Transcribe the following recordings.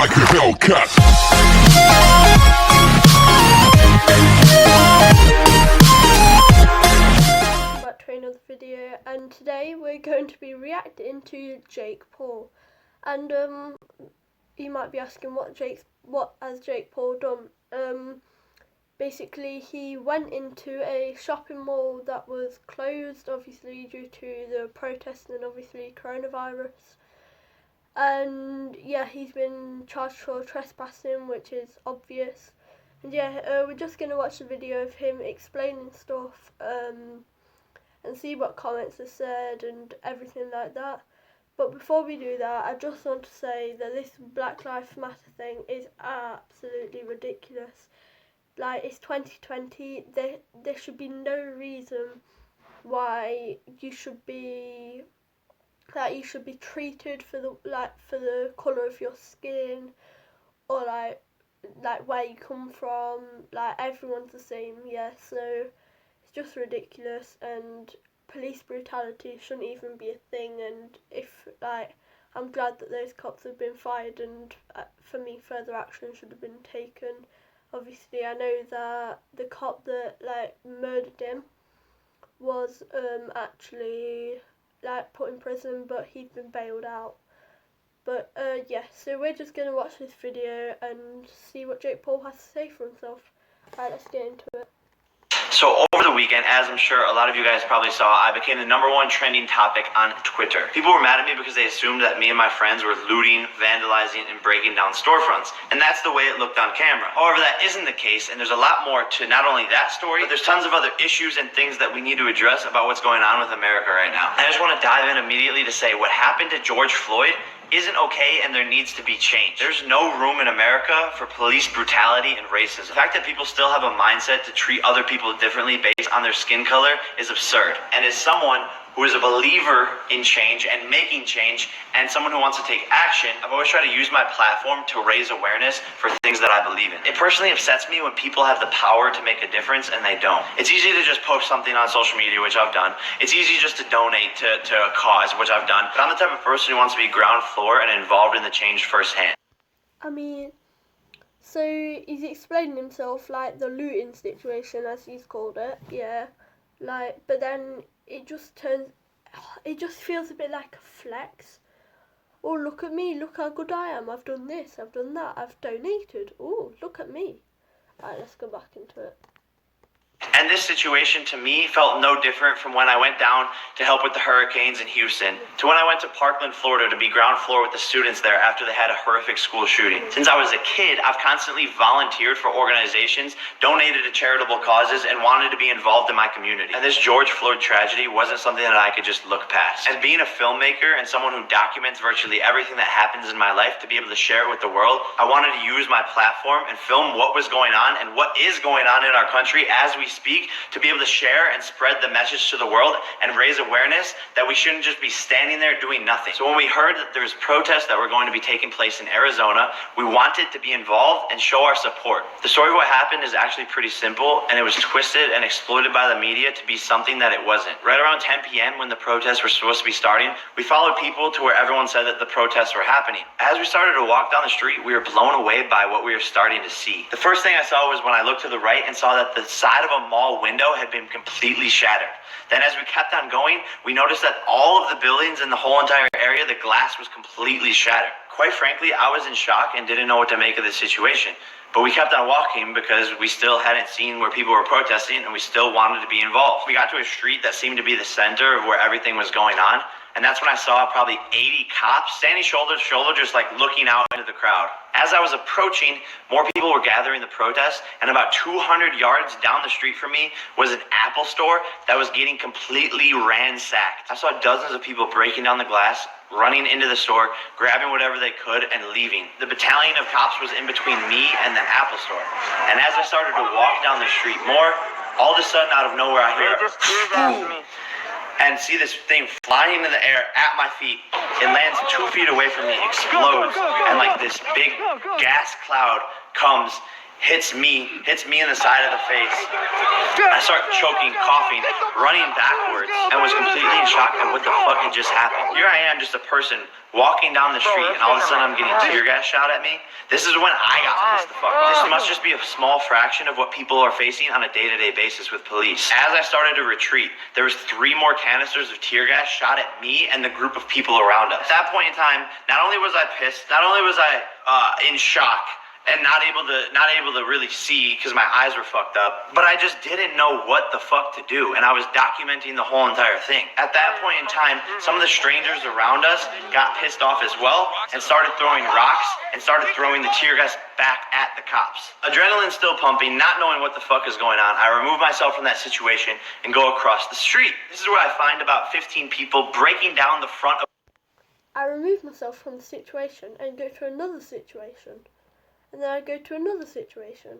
like a Hellcat. Welcome back to another video, and today we're going to be reacting to Jake Paul. And you might be asking what has Jake Paul done? Basically, he went into a shopping mall that was closed, obviously due to the protests and obviously coronavirus. And yeah, he's been charged for trespassing, which is obvious. And yeah, we're just going to watch the video of him explaining stuff and see what comments are said and everything like that. But before we do that, I just want to say that this Black Lives Matter thing is absolutely ridiculous. Like, it's 2020, there should be no reason why you should be treated for the colour of your skin, or like where you come from. Like, everyone's the same, yeah, so it's just ridiculous, and police brutality shouldn't even be a thing. And I'm glad that those cops have been fired, and for me, further action should have been taken. Obviously, I know that the cop that murdered him was actually put in prison, but he's been bailed out. But yeah, so we're just gonna watch this video and see what Jake Paul has to say for himself. Alright, let's get into it. So over the weekend, as I'm sure a lot of you guys probably saw, I became the #1 trending topic on Twitter. People were mad at me because they assumed that me and my friends were looting, vandalizing, and breaking down storefronts. And that's the way it looked on camera. However, that isn't the case, and there's a lot more to not only that story, but there's tons of other issues and things that we need to address about what's going on with America right now. I just want to dive in immediately to say what happened to George Floyd isn't okay, and there needs to be change. There's no room in America for police brutality and racism. The fact that people still have a mindset to treat other people differently based on their skin color is absurd. And as someone who is a believer in change and making change, and someone who wants to take action, I've always tried to use my platform to raise awareness for things that I believe in. It personally upsets me when people have the power to make a difference and they don't. It's easy to just post something on social media, which I've done. It's easy just to donate to a cause, which I've done. But I'm the type of person who wants to be ground floor and involved in the change firsthand. I mean, so he's explaining himself, like the looting situation, as he's called it, yeah. But then it just feels a bit like a flex. Oh, look at me, look how good I am, I've done this, I've done that, I've donated, oh, look at me. Alright, let's go back into it. And this situation, to me, felt no different from when I went down to help with the hurricanes in Houston, to when I went to Parkland, Florida to be ground floor with the students there after they had a horrific school shooting. Since I was a kid, I've constantly volunteered for organizations, donated to charitable causes, and wanted to be involved in my community. And this George Floyd tragedy wasn't something that I could just look past. As being a filmmaker and someone who documents virtually everything that happens in my life to be able to share it with the world, I wanted to use my platform and film what was going on and what is going on in our country as we speak, to be able to share and spread the message to the world and raise awareness that we shouldn't just be standing there doing nothing. So when we heard that there was protests that were going to be taking place in Arizona, we wanted to be involved and show our support. The story of what happened is actually pretty simple, and it was twisted and exploited by the media to be something that it wasn't. Right around 10 p.m. when the protests were supposed to be starting, we followed people to where everyone said that the protests were happening. As we started to walk down the street, we were blown away by what we were starting to see. The first thing I saw was when I looked to the right and saw that the side of a mall window had been completely shattered. Then as we kept on going, we noticed that all of the buildings in the whole entire area, the glass was completely shattered. Quite frankly, I was in shock and didn't know what to make of this situation. But we kept on walking because we still hadn't seen where people were protesting, and we still wanted to be involved. We got to a street that seemed to be the center of where everything was going on, and that's when I saw probably 80 cops standing shoulder to shoulder, just looking out into the crowd. As I was approaching, more people were gathering the protest, and about 200 yards down the street from me was an Apple store that was getting completely ransacked. I saw dozens of people breaking down the glass, running into the store, grabbing whatever they could, and leaving. The battalion of cops was in between me and the Apple store. And as I started to walk down the street more, all of a sudden, out of nowhere, I hear boom, and see this thing flying in the air at my feet. It lands 2 feet away from me, explodes, and this big gas cloud comes hits me in the side of the face. I start choking, coughing, running backwards, and was completely in shock at what the fuck had just happened. Here I am, just a person walking down the street, and all of a sudden I'm getting tear gas shot at me. This is when I got pissed the fuck off. This must just be a small fraction of what people are facing on a day-to-day basis with police. As I started to retreat, there was 3 more canisters of tear gas shot at me and the group of people around us. At that point in time, not only was I pissed, not only was I in shock, and not able to really see because my eyes were fucked up, but I just didn't know what the fuck to do, and I was documenting the whole entire thing. At that point in time, some of the strangers around us got pissed off as well and started throwing rocks and started throwing the tear gas back at the cops. Adrenaline still pumping, not knowing what the fuck is going on, I remove myself from that situation and go across the street. This is where I find about 15 people breaking down the front of... I remove myself from the situation and go to another situation. And then I go to another situation.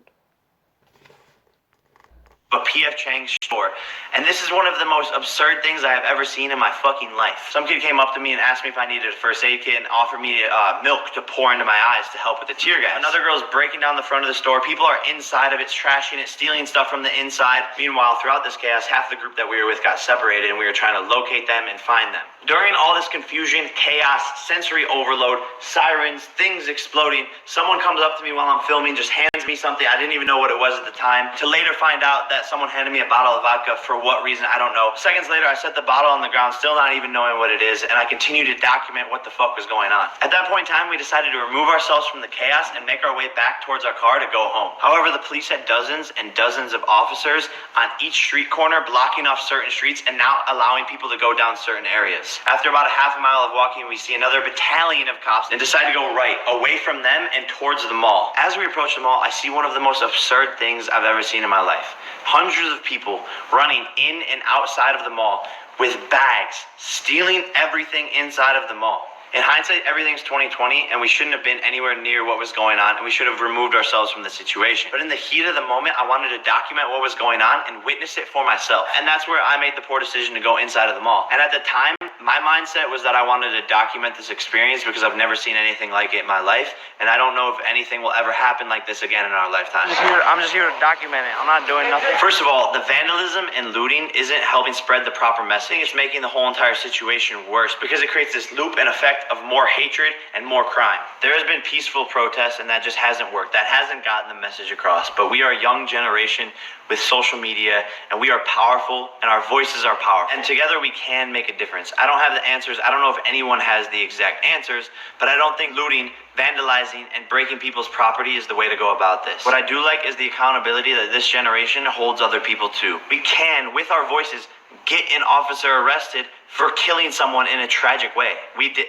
A P.F. Chang's store, and this is one of the most absurd things I have ever seen in my fucking life. Some kid came up to me and asked me if I needed a first aid kit and offered me milk to pour into my eyes to help with the tear gas. Another girl's breaking down the front of the store. People are inside of it, trashing it, stealing stuff from the inside. Meanwhile, throughout this chaos, half the group that we were with got separated, and we were trying to locate them and find them. During all this confusion, chaos, sensory overload, sirens, things exploding, someone comes up to me while I'm filming, just hands me something. I didn't even know what it was at the time, to later find out that someone handed me a bottle of vodka. For what reason, I don't know. Seconds later, I set the bottle on the ground, still not even knowing what it is, and I continue to document what the fuck was going on. At that point in time, we decided to remove ourselves from the chaos and make our way back towards our car to go home. However, the police had dozens and dozens of officers on each street corner, blocking off certain streets and not allowing people to go down certain areas. After about a half a mile of walking, we see another battalion of cops and decide to go right, away from them and towards the mall. As we approach the mall, I see one of the most absurd things I've ever seen in my life. Hundreds of people running in and outside of the mall with bags, stealing everything inside of the mall. In hindsight, everything's 2020, and we shouldn't have been anywhere near what was going on, and we should have removed ourselves from the situation. But in the heat of the moment, I wanted to document what was going on and witness it for myself. And that's where I made the poor decision to go inside of the mall. And at the time, my mindset was that I wanted to document this experience because I've never seen anything like it in my life, and I don't know if anything will ever happen like this again in our lifetime. I'm just here to document it. I'm not doing nothing. First of all, the vandalism and looting isn't helping spread the proper messaging. It's making the whole entire situation worse because it creates this loop and effect of more hatred and more crime. There has been peaceful protests, and that just hasn't worked. That hasn't gotten the message across. But we are a young generation with social media, and we are powerful, and our voices are powerful. And together we can make a difference. I don't have the answers. I don't know if anyone has the exact answers, but I don't think looting, vandalizing, and breaking people's property is the way to go about this. What I do like is the accountability that this generation holds other people to. We can, with our voices, get an officer arrested for killing someone in a tragic way. We did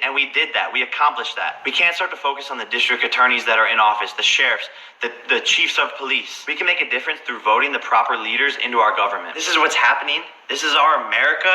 that. We accomplished that. We can't start to focus on the district attorneys that are in office, the sheriffs, the chiefs of police. We can make a difference through voting the proper leaders into our government. This is what's happening. This is our America.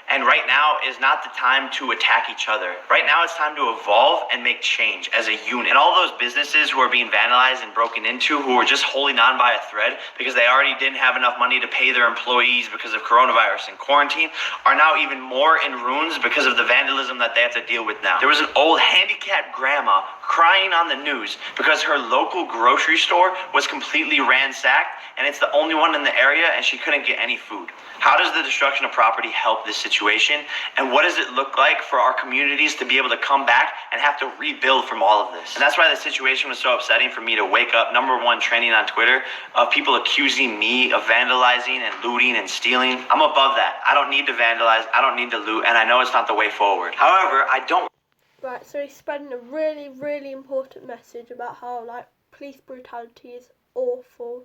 And right now is not the time to attack each other. Right now it's time to evolve and make change as a unit. And all those businesses who are being vandalized and broken into, who are just holding on by a thread because they already didn't have enough money to pay their employees because of coronavirus and quarantine, are now even more in ruins because of the vandalism that they have to deal with now. There was an old handicapped grandma crying on the news because her local grocery store was completely ransacked, and it's the only one in the area, and she couldn't get any food. How does the destruction of property help this situation? And what does it look like for our communities to be able to come back and have to rebuild from all of this? And that's why the situation was so upsetting for me to wake up, #1 trending on Twitter, of people accusing me of vandalizing and looting and stealing. I'm above that. I don't need to vandalize. I don't need to loot. And I know it's not the way forward. However, I don't... Right, so he's spreading a really, really important message about how, like, police brutality is awful.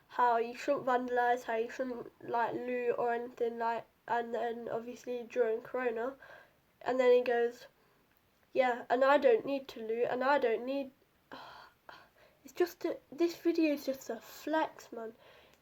How you shouldn't vandalise, how you shouldn't, like, loot or anything, like, and then obviously during Corona, and then he goes, yeah, and I don't need to loot, and I don't need, it's just, this video is just a flex, man.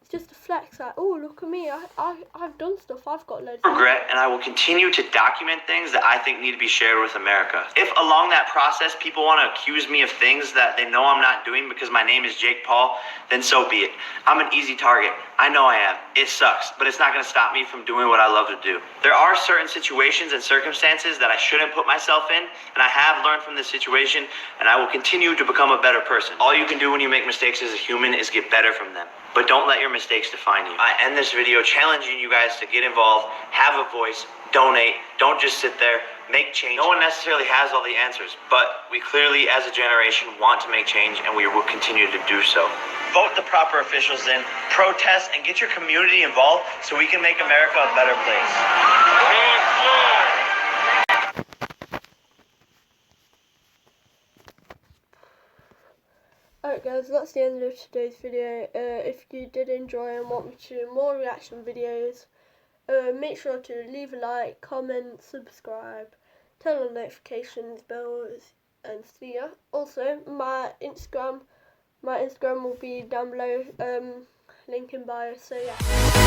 It's just a flex, like, oh, look at me, I've done stuff, I've got loads of regret, and I will continue to document things that I think need to be shared with America. If along that process people want to accuse me of things that they know I'm not doing because my name is Jake Paul, then so be it. I'm an easy target. I know I am. It sucks, but it's not going to stop me from doing what I love to do. There are certain situations and circumstances that I shouldn't put myself in, and I have learned from this situation, and I will continue to become a better person. All you can do when you make mistakes as a human is get better from them. But don't let your mistakes define you. I end this video challenging you guys to get involved, have a voice, donate, don't just sit there, make change. No one necessarily has all the answers, but we clearly as a generation want to make change, and we will continue to do so. Vote the proper officials in, protest, and get your community involved so we can make America a better place. Alright guys, that's the end of today's video. If you did enjoy and want me to do more reaction videos, make sure to leave a like, comment, subscribe, turn on notifications, bells, and see ya. Also, my Instagram will be down below, link in bio, so yeah.